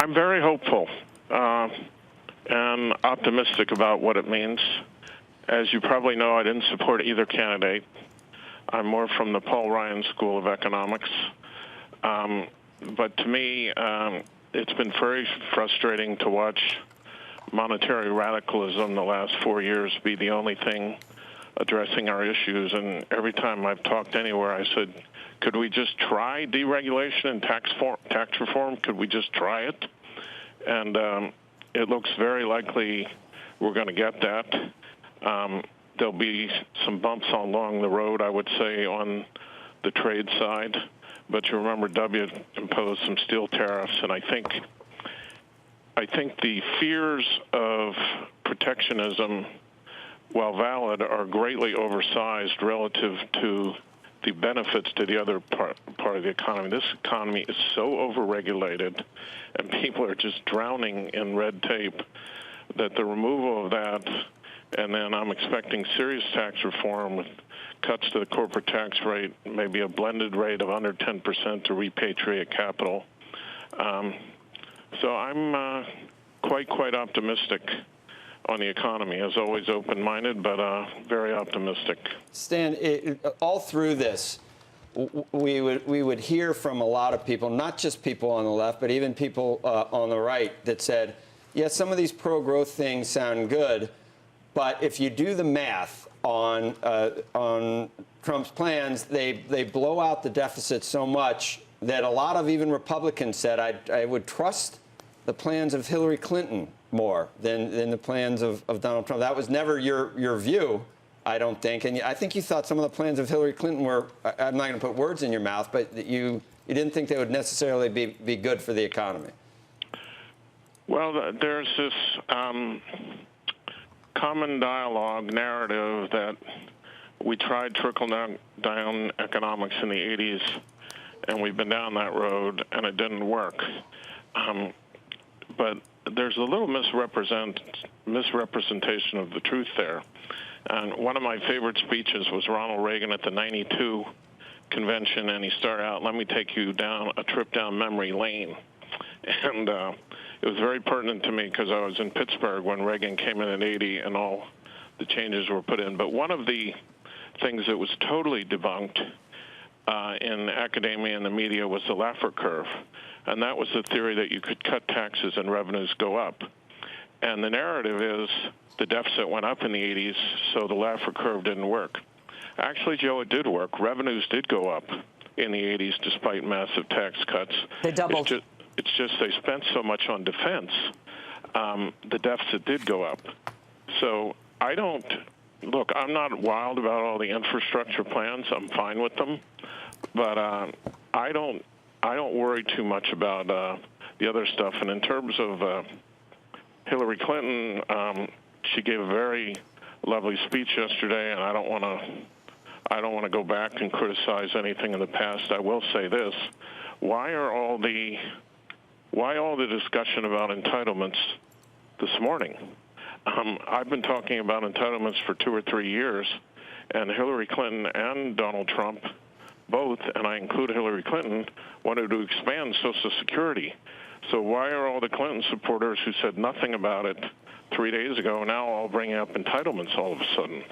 I'm very hopeful and optimistic about what it means. As you probably know, I didn't support either candidate. I'm more from the Paul Ryan School of Economics. But to me, it's been very frustrating to watch monetary radicalism the last 4 years be the only thing addressing our issues. And every time I've talked anywhere, I said, could we just try deregulation and tax reform? Could we just try it? And it looks very likely we're going to get that. There'll be some bumps along the road, I would say, on the trade side. But you remember W imposed some steel tariffs, and I think the fears of protectionism, while valid, are greatly oversized relative to the benefits to the other part of the economy. This economy is so overregulated, and people are just drowning in red tape, that the removal of that, and then I'm expecting serious tax reform with cuts to the corporate tax rate, maybe a blended rate of under 10% to repatriate capital. So I'm quite optimistic on the economy. As always, open-minded, but very optimistic. Stan, all through this, we would hear from a lot of people, not just people on the left, but even people on the right, that said, yeah, some of these pro-growth things sound good, but if you do the math on Trump's plans, they blow out the deficit so much that a lot of even Republicans said, I would trust the plans of Hillary Clinton more than the plans of Donald Trump. That was never your view, I don't think. And I think you thought some of the plans of Hillary Clinton were, I'm not going to put words in your mouth, but you didn't think they would necessarily be good for the economy. Well, there's this common dialogue narrative that we tried trickle-down economics in the 80s, and we've been down that road, and it didn't work. But there's a little misrepresentation of the truth there. And one of my favorite speeches was Ronald Reagan at the '92 convention, and he started out, let me take you down a trip down memory lane. And it was very pertinent to me because I was in Pittsburgh when Reagan came in '80 and all the changes were put in. But one of the things that was totally debunked in academia and the media was the Laffer curve. And that was the theory that you could cut taxes and revenues go up. And the narrative is the deficit went up in the 80s, so the Laffer curve didn't work. Actually, Joe, it did work. Revenues did go up in the 80s despite massive tax cuts. They doubled. It's just they spent so much on defense, the deficit did go up. So look, I'm not wild about all the infrastructure plans. I'm fine with them. But I don't worry too much about the other stuff. And in terms of Hillary Clinton, she gave a very lovely speech yesterday, and I don't want to go back and criticize anything in the past. I will say this: why all the discussion about entitlements this morning? I've been talking about entitlements for 2 or 3 years, and Hillary Clinton and Donald Trump both, and I include Hillary Clinton, wanted to expand Social Security. So why are all the Clinton supporters who said nothing about it 3 days ago now all bringing up entitlements all of a sudden?